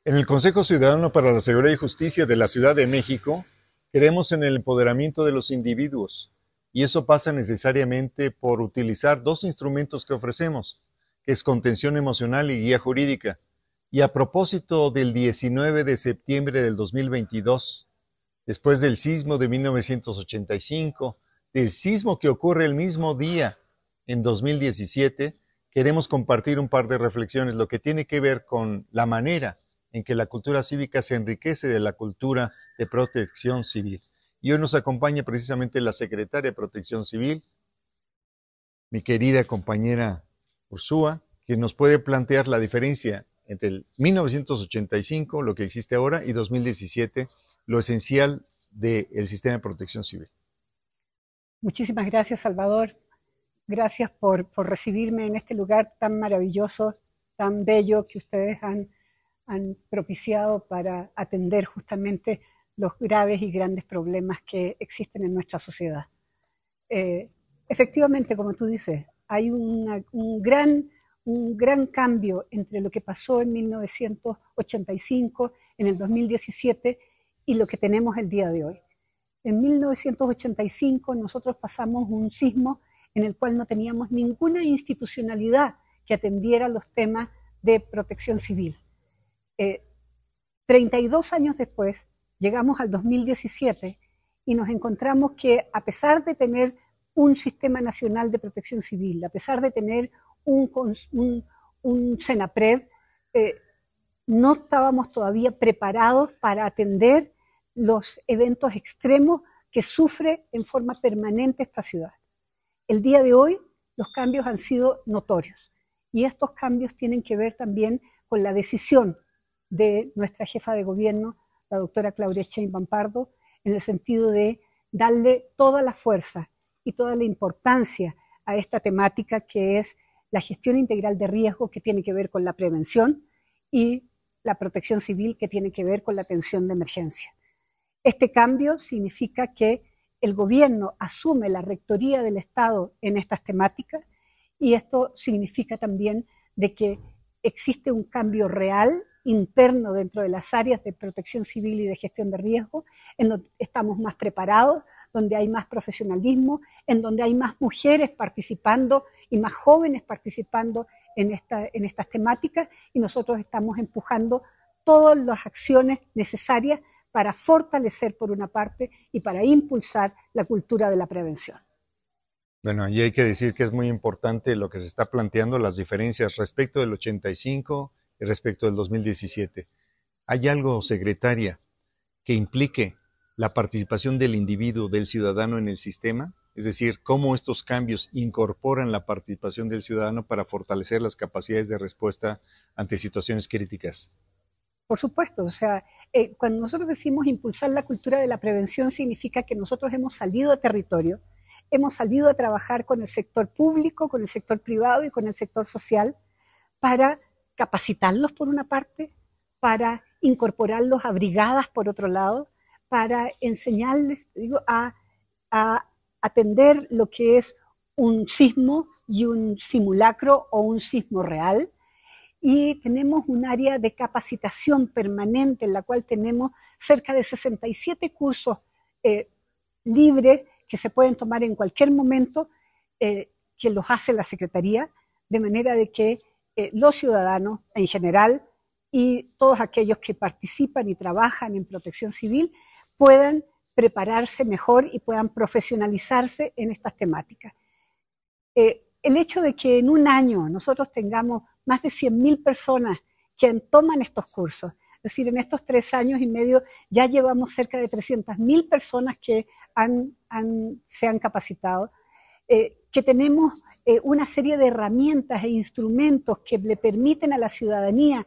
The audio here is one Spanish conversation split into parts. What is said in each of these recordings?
En el Consejo Ciudadano para la Seguridad y Justicia de la Ciudad de México, creemos en el empoderamiento de los individuos, y eso pasa necesariamente por utilizar dos instrumentos que ofrecemos, que es contención emocional y guía jurídica. Y a propósito del 19 de septiembre del 2022, después del sismo de 1985, del sismo que ocurre el mismo día en 2017, queremos compartir un par de reflexiones, lo que tiene que ver con la manera en que la cultura cívica se enriquece de la cultura de protección civil. Y hoy nos acompaña precisamente la secretaria de Protección Civil, mi querida compañera Ursúa, que nos puede plantear la diferencia entre el 1985, lo que existe ahora, y 2017, lo esencial del sistema de protección civil. Muchísimas gracias, Salvador. Gracias por recibirme en este lugar tan maravilloso, tan bello que ustedes han propiciado para atender justamente los graves y grandes problemas que existen en nuestra sociedad. Efectivamente, como tú dices, hay un gran cambio entre lo que pasó en 1985, en el 2017, y lo que tenemos el día de hoy. En 1985 nosotros pasamos un sismo en el cual no teníamos ninguna institucionalidad que atendiera los temas de protección civil. 32 años después, llegamos al 2017 y nos encontramos que a pesar de tener un sistema nacional de protección civil, a pesar de tener un CENAPRED, no estábamos todavía preparados para atender los eventos extremos que sufre en forma permanente esta ciudad. El día de hoy los cambios han sido notorios y estos cambios tienen que ver también con la decisión de nuestra jefa de gobierno, la doctora Claudia Sheinbaum Pardo, en el sentido de darle toda la fuerza y toda la importancia a esta temática que es la gestión integral de riesgo, que tiene que ver con la prevención, y la protección civil, que tiene que ver con la atención de emergencia. Este cambio significa que el gobierno asume la rectoría del Estado en estas temáticas, y esto significa también de que existe un cambio real interno dentro de las áreas de protección civil y de gestión de riesgo, en donde estamos más preparados, donde hay más profesionalismo, en donde hay más mujeres participando y más jóvenes participando en estas temáticas, y nosotros estamos empujando todas las acciones necesarias para fortalecer por una parte y para impulsar la cultura de la prevención. Bueno, y hay que decir que es muy importante lo que se está planteando, las diferencias respecto del 85 y respecto del 2017. ¿Hay algo, secretaria, que implique la participación del individuo, del ciudadano en el sistema? Es decir, cómo estos cambios incorporan la participación del ciudadano para fortalecer las capacidades de respuesta ante situaciones críticas. Por supuesto, o sea, cuando nosotros decimos impulsar la cultura de la prevención, significa que nosotros hemos salido de territorio, hemos salido a trabajar con el sector público, con el sector privado y con el sector social para capacitarlos por una parte, para incorporarlos a brigadas por otro lado, para enseñarles, a atender lo que es un sismo y un simulacro o un sismo real. Y tenemos un área de capacitación permanente en la cual tenemos cerca de 67 cursos libres que se pueden tomar en cualquier momento, que los hace la Secretaría, de manera de que los ciudadanos en general y todos aquellos que participan y trabajan en protección civil puedan prepararse mejor y puedan profesionalizarse en estas temáticas. El hecho de que en un año nosotros tengamos más de 100.000 personas que toman estos cursos, es decir, en estos 3 años y medio ya llevamos cerca de 300.000 personas que se han capacitado, que tenemos una serie de herramientas e instrumentos que le permiten a la ciudadanía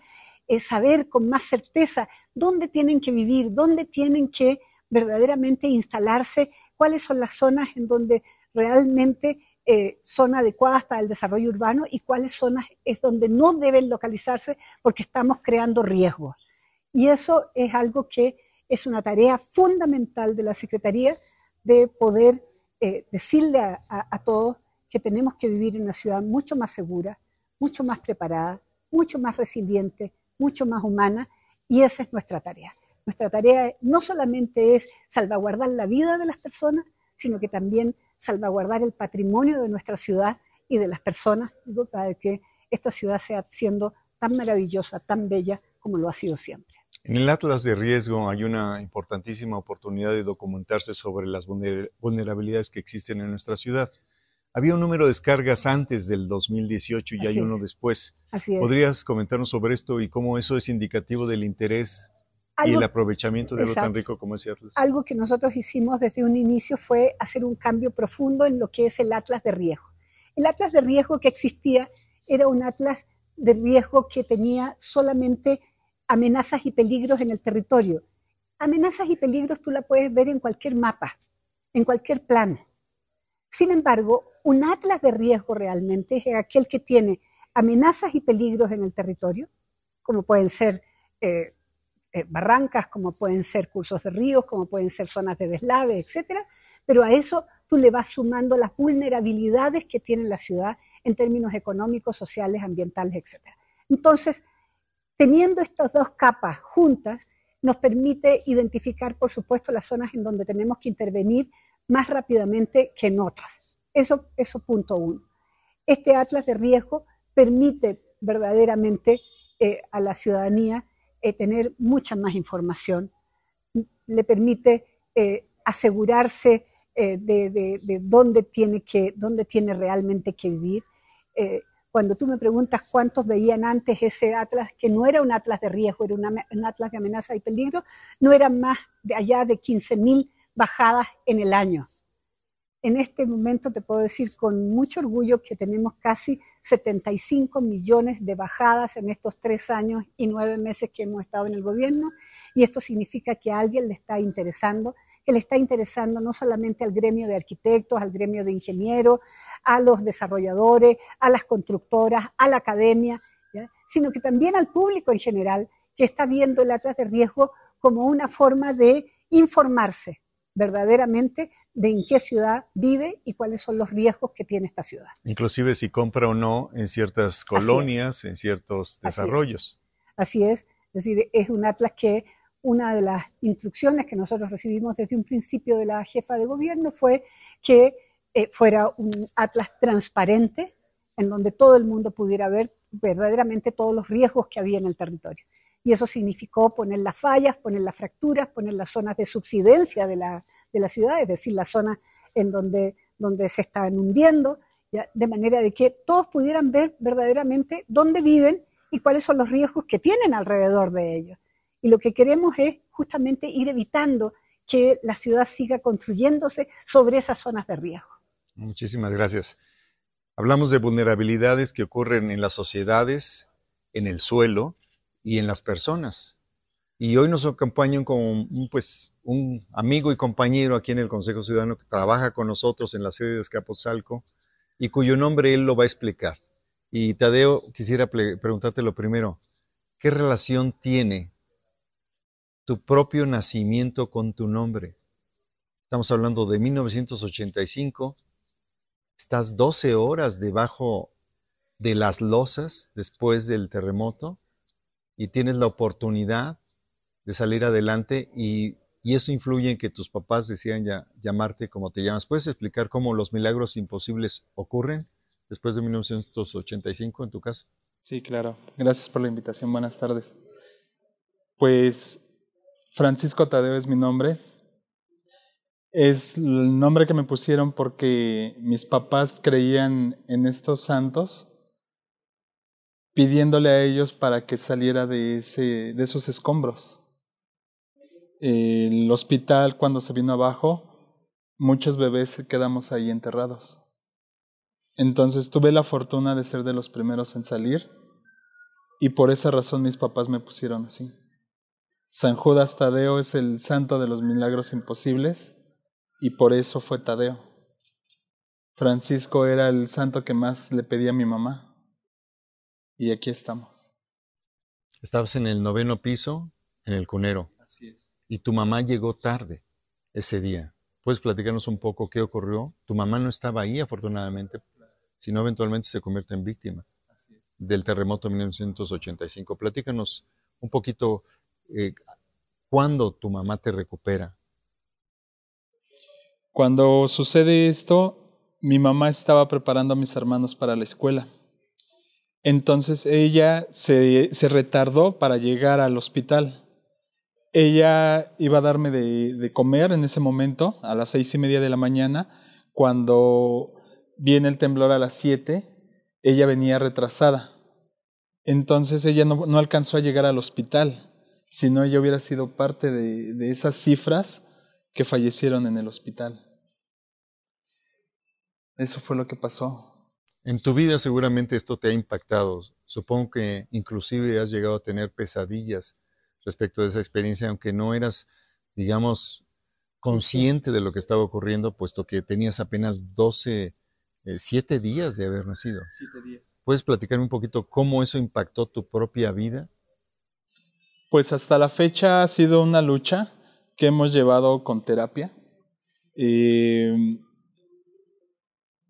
saber con más certeza dónde tienen que vivir, dónde tienen que verdaderamente instalarse, cuáles son las zonas en donde realmente son adecuadas para el desarrollo urbano y cuáles zonas es donde no deben localizarse porque estamos creando riesgos. Y eso es algo que es una tarea fundamental de la Secretaría, de poder decirle a todos que tenemos que vivir en una ciudad mucho más segura, mucho más preparada, mucho más resiliente, mucho más humana, Y esa es nuestra tarea. Nuestra tarea no solamente es salvaguardar la vida de las personas, sino que también salvaguardar el patrimonio de nuestra ciudad y de las personas, para que esta ciudad sea siendo tan maravillosa, tan bella como lo ha sido siempre. En el Atlas de Riesgo hay una importantísima oportunidad de documentarse sobre las vulnerabilidades que existen en nuestra ciudad. Había un número de descargas antes del 2018 y hay uno después. Así es. ¿Podrías comentarnos sobre esto y cómo eso es indicativo del interés y el aprovechamiento de algo tan rico como ese Atlas? Algo que nosotros hicimos desde un inicio fue hacer un cambio profundo en lo que es el Atlas de Riesgo. El Atlas de Riesgo que existía era un Atlas de riesgo que tenía solamente amenazas y peligros en el territorio. Amenazas y peligros tú la puedes ver en cualquier mapa, en cualquier plan. Sin embargo, un atlas de riesgo realmente es aquel que tiene amenazas y peligros en el territorio, como pueden ser barrancas, como pueden ser cursos de ríos, como pueden ser zonas de deslave, etcétera, pero a eso tú le vas sumando las vulnerabilidades que tiene la ciudad en términos económicos, sociales, ambientales, etcétera. Entonces, teniendo estas dos capas juntas, nos permite identificar, por supuesto, las zonas en donde tenemos que intervenir más rápidamente que en otras. Eso punto uno. Este atlas de riesgo permite verdaderamente a la ciudadanía tener mucha más información, le permite asegurarse de dónde tiene realmente que vivir. Cuando tú me preguntas cuántos veían antes ese atlas, que no era un atlas de riesgo, era un atlas de amenaza y peligro, no eran más de allá de 15.000 bajadas en el año. En este momento te puedo decir con mucho orgullo que tenemos casi 75 millones de bajadas en estos 3 años y 9 meses que hemos estado en el gobierno, y esto significa que a alguien le está interesando, que le está interesando no solamente al gremio de arquitectos, al gremio de ingenieros, a los desarrolladores, a las constructoras, a la academia, ¿ya? Sino que también al público en general, que está viendo el atlas de riesgo como una forma de informarse verdaderamente de en qué ciudad vive y cuáles son los riesgos que tiene esta ciudad. Inclusive si compra o no en ciertas colonias, en ciertos desarrollos. Así es decir, es un atlas que una de las instrucciones que nosotros recibimos desde un principio de la jefa de gobierno fue que fuera un atlas transparente en donde todo el mundo pudiera ver verdaderamente todos los riesgos que había en el territorio. Y eso significó poner las fallas, poner las fracturas, poner las zonas de subsidencia de la ciudad, es decir, las zonas en donde se estaban hundiendo, ¿ya? De manera de que todos pudieran ver verdaderamente dónde viven y cuáles son los riesgos que tienen alrededor de ellos. Y lo que queremos es justamente ir evitando que la ciudad siga construyéndose sobre esas zonas de riesgo. Muchísimas gracias. Hablamos de vulnerabilidades que ocurren en las sociedades, en el suelo y en las personas. Y hoy nos acompañan con un amigo y compañero aquí en el Consejo Ciudadano que trabaja con nosotros en la sede de Azcapotzalco y cuyo nombre él lo va a explicar. Y Tadeo, quisiera preguntarte lo primero, ¿qué relación tiene tu propio nacimiento con tu nombre? Estamos hablando de 1985, estás 12 horas debajo de las losas después del terremoto y tienes la oportunidad de salir adelante y eso influye en que tus papás decidan llamarte como te llamas. ¿Puedes explicar cómo los milagros imposibles ocurren después de 1985 en tu caso? Sí, claro. Gracias por la invitación. Buenas tardes. Pues Francisco Tadeo es mi nombre. Es el nombre que me pusieron porque mis papás creían en estos santos, pidiéndole a ellos para que saliera de esos escombros. El hospital, cuando se vino abajo, muchos bebés quedamos ahí enterrados. Entonces tuve la fortuna de ser de los primeros en salir y por esa razón mis papás me pusieron así. San Judas Tadeo es el santo de los milagros imposibles y por eso fue Tadeo. Francisco era el santo que más le pedía a mi mamá. Y aquí estamos. Estabas en el 9º piso, en el cunero. Así es. Y tu mamá llegó tarde ese día. ¿Puedes platicarnos un poco qué ocurrió? Tu mamá no estaba ahí, afortunadamente, sino eventualmente se convierte en víctima del terremoto de 1985. Platícanos un poquito ¿Cuándo tu mamá te recupera? Cuando sucede esto, mi mamá estaba preparando a mis hermanos para la escuela. Entonces ella se retardó para llegar al hospital. Ella iba a darme de comer en ese momento, a las 6:30 de la mañana. Cuando viene el temblor a las 7, ella venía retrasada. Entonces ella no alcanzó a llegar al hospital, sino ella hubiera sido parte de esas cifras que fallecieron en el hospital. Eso fue lo que pasó. En tu vida seguramente esto te ha impactado. Supongo que inclusive has llegado a tener pesadillas respecto de esa experiencia, aunque no eras, digamos, consciente de lo que estaba ocurriendo, puesto que tenías apenas 7 días de haber nacido. 7 días. ¿Puedes platicarme un poquito cómo eso impactó tu propia vida? Pues hasta la fecha ha sido una lucha que hemos llevado con terapia.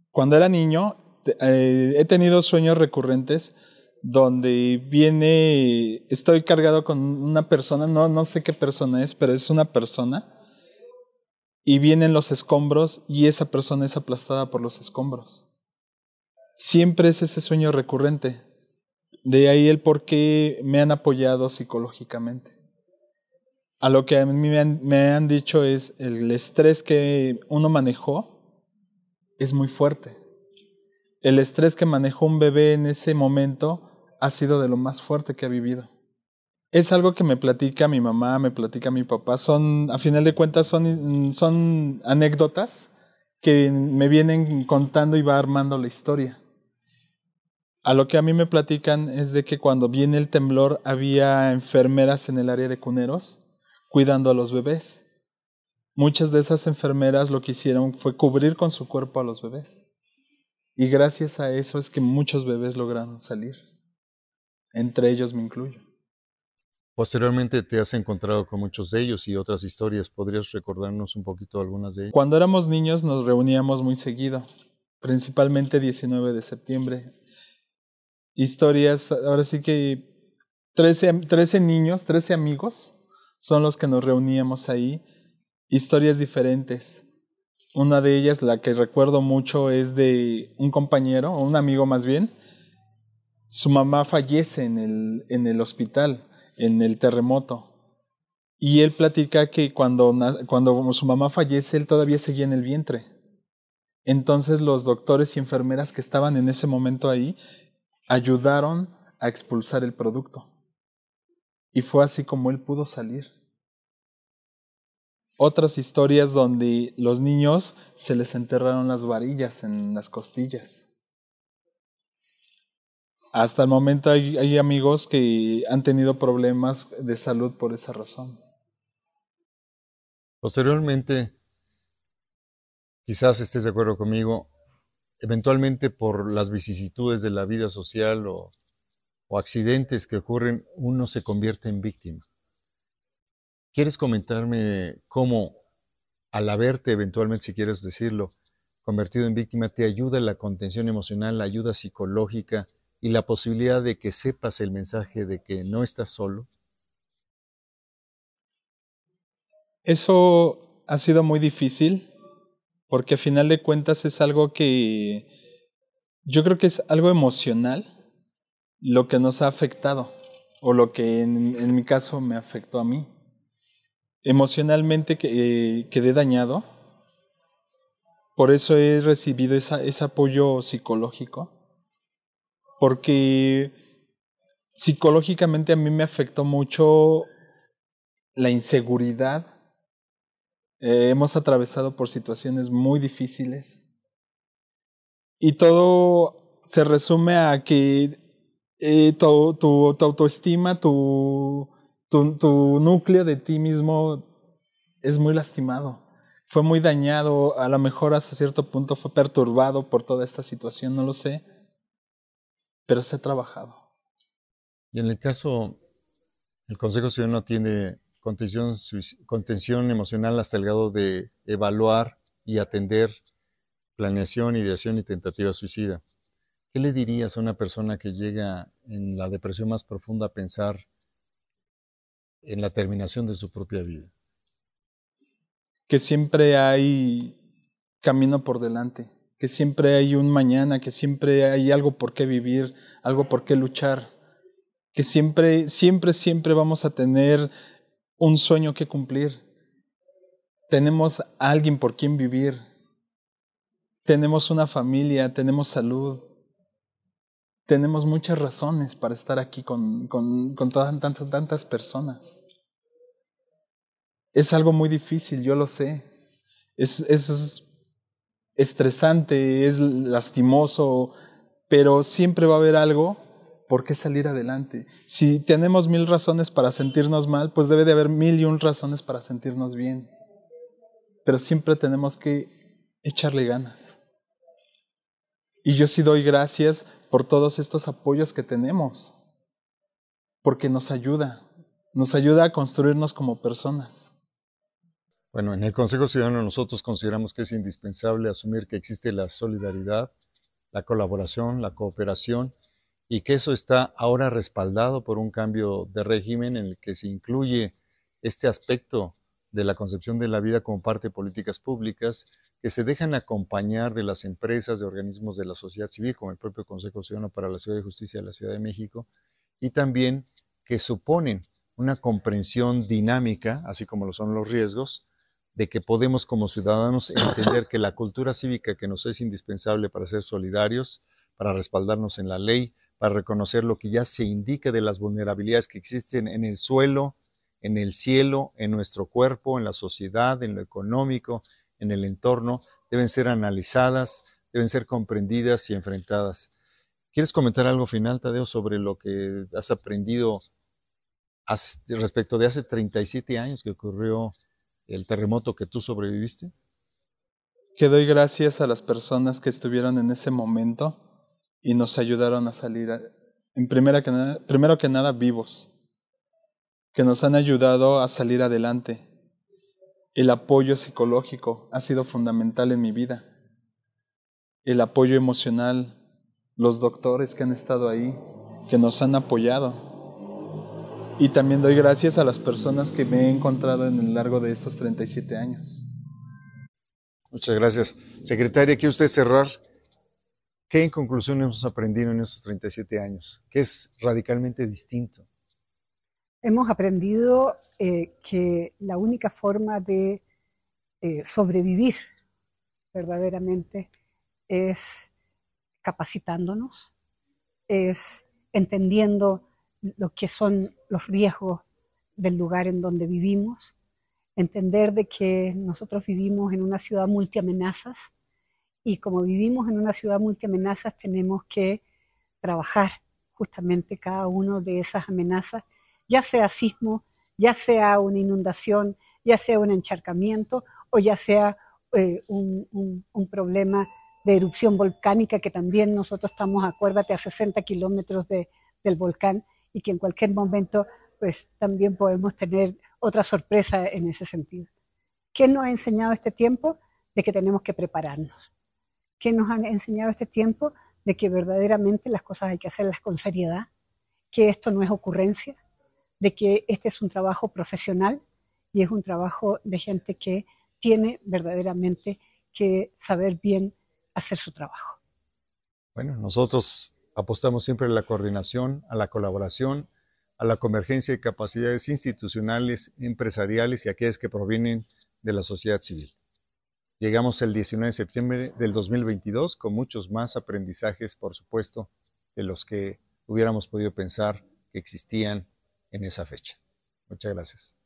Cuando era niño, he tenido sueños recurrentes donde estoy cargado con una persona, no sé qué persona es, pero es una persona, y vienen los escombros y esa persona es aplastada por los escombros. Siempre es ese sueño recurrente. De ahí el por qué me han apoyado psicológicamente. A lo que a mí me han dicho es el estrés que uno manejó es muy fuerte. El estrés que manejó un bebé en ese momento ha sido de lo más fuerte que ha vivido. Es algo que me platica mi mamá, me platica mi papá. A final de cuentas, son anécdotas que me vienen contando y va armando la historia. A lo que a mí me platican es de que cuando viene el temblor había enfermeras en el área de cuneros cuidando a los bebés. Muchas de esas enfermeras lo que hicieron fue cubrir con su cuerpo a los bebés. Y gracias a eso es que muchos bebés lograron salir. Entre ellos me incluyo. Posteriormente te has encontrado con muchos de ellos y otras historias. ¿Podrías recordarnos un poquito algunas de ellas? Cuando éramos niños nos reuníamos muy seguido, principalmente 19 de septiembre. Historias, ahora sí que 13 niños, 13 amigos son los que nos reuníamos ahí. Historias diferentes. Una de ellas, la que recuerdo mucho, es de un compañero, o un amigo más bien. Su mamá fallece en el hospital, en el terremoto. Y él platica que cuando su mamá fallece, él todavía seguía en el vientre. Entonces los doctores y enfermeras que estaban en ese momento ahí ayudaron a expulsar el producto. Y fue así como él pudo salir. Otras historias donde los niños se les enterraron las varillas en las costillas. Hasta el momento hay amigos que han tenido problemas de salud por esa razón. Posteriormente, quizás estés de acuerdo conmigo, eventualmente por las vicisitudes de la vida social o accidentes que ocurren, uno se convierte en víctima. ¿Quieres comentarme cómo, al haberte eventualmente, si quieres decirlo, convertido en víctima, te ayuda la contención emocional, la ayuda psicológica y la posibilidad de que sepas el mensaje de que no estás solo? Eso ha sido muy difícil porque a final de cuentas es algo que yo creo que es algo emocional lo que nos ha afectado o lo que en mi caso me afectó a mí. Emocionalmente quedé dañado, por eso he recibido ese apoyo psicológico, porque psicológicamente a mí me afectó mucho la inseguridad. Hemos atravesado por situaciones muy difíciles y todo se resume a que tu autoestima, tu núcleo de ti mismo es muy lastimado. Fue muy dañado, a lo mejor hasta cierto punto fue perturbado por toda esta situación, no lo sé, pero se ha trabajado. Y en el caso, el Consejo Ciudadano tiene contención emocional hasta el grado de evaluar y atender planeación, ideación y tentativa suicida. ¿Qué le dirías a una persona que llega en la depresión más profunda a pensar en la terminación de su propia vida. Que siempre hay camino por delante, que siempre hay un mañana, que siempre hay algo por qué vivir, algo por qué luchar, que siempre, siempre, siempre vamos a tener un sueño que cumplir. Tenemos a alguien por quien vivir, tenemos una familia, tenemos salud, tenemos muchas razones para estar aquí con tantas personas. Es algo muy difícil, yo lo sé. Es estresante, es lastimoso, pero siempre va a haber algo por qué salir adelante. Si tenemos 1000 razones para sentirnos mal, pues debe de haber 1001 razones para sentirnos bien. Pero siempre tenemos que echarle ganas. Y yo sí doy gracias por todos estos apoyos que tenemos, porque nos ayuda a construirnos como personas. Bueno, en el Consejo Ciudadano nosotros consideramos que es indispensable asumir que existe la solidaridad, la colaboración, la cooperación, y que eso está ahora respaldado por un cambio de régimen en el que se incluye este aspecto de la concepción de la vida como parte de políticas públicas que se dejan acompañar de las empresas, de organismos de la sociedad civil, como el propio Consejo Ciudadano para la Seguridad y Justicia de la Ciudad de México, y también que suponen una comprensión dinámica, así como lo son los riesgos, de que podemos como ciudadanos entender que la cultura cívica que nos es indispensable para ser solidarios, para respaldarnos en la ley, para reconocer lo que ya se indica de las vulnerabilidades que existen en el suelo, en el cielo, en nuestro cuerpo, en la sociedad, en lo económico, en el entorno, deben ser analizadas, deben ser comprendidas y enfrentadas. ¿Quieres comentar algo final, Tadeo, sobre lo que has aprendido respecto de hace 37 años que ocurrió el terremoto que tú sobreviviste? Que doy gracias a las personas que estuvieron en ese momento y nos ayudaron a salir, primero que nada, vivos, que nos han ayudado a salir adelante. El apoyo psicológico ha sido fundamental en mi vida. El apoyo emocional, los doctores que han estado ahí, que nos han apoyado. Y también doy gracias a las personas que me he encontrado en el largo de estos 37 años. Muchas gracias. Secretaria, ¿quiere usted cerrar? ¿Qué en conclusión hemos aprendido en estos 37 años? ¿Qué es radicalmente distinto? Hemos aprendido que la única forma de sobrevivir verdaderamente es capacitándonos, es entendiendo lo que son los riesgos del lugar en donde vivimos, entender de que nosotros vivimos en una ciudad multiamenazas y como vivimos en una ciudad multiamenazas tenemos que trabajar justamente cada una de esas amenazas, ya sea sismo, ya sea una inundación, ya sea un encharcamiento o ya sea un problema de erupción volcánica que también nosotros estamos, acuérdate, a 60 kilómetros del volcán y que en cualquier momento pues también podemos tener otra sorpresa en ese sentido. ¿Qué nos ha enseñado este tiempo? De que tenemos que prepararnos. ¿Qué nos ha enseñado este tiempo? De que verdaderamente las cosas hay que hacerlas con seriedad, que esto no es ocurrencia, de que este es un trabajo profesional y es un trabajo de gente que tiene verdaderamente que saber bien hacer su trabajo. Bueno, nosotros apostamos siempre a la coordinación, a la colaboración, a la convergencia de capacidades institucionales, empresariales y aquellas que provienen de la sociedad civil. Llegamos el 19 de septiembre del 2022 con muchos más aprendizajes, por supuesto, de los que hubiéramos podido pensar que existían en esa fecha. Muchas gracias.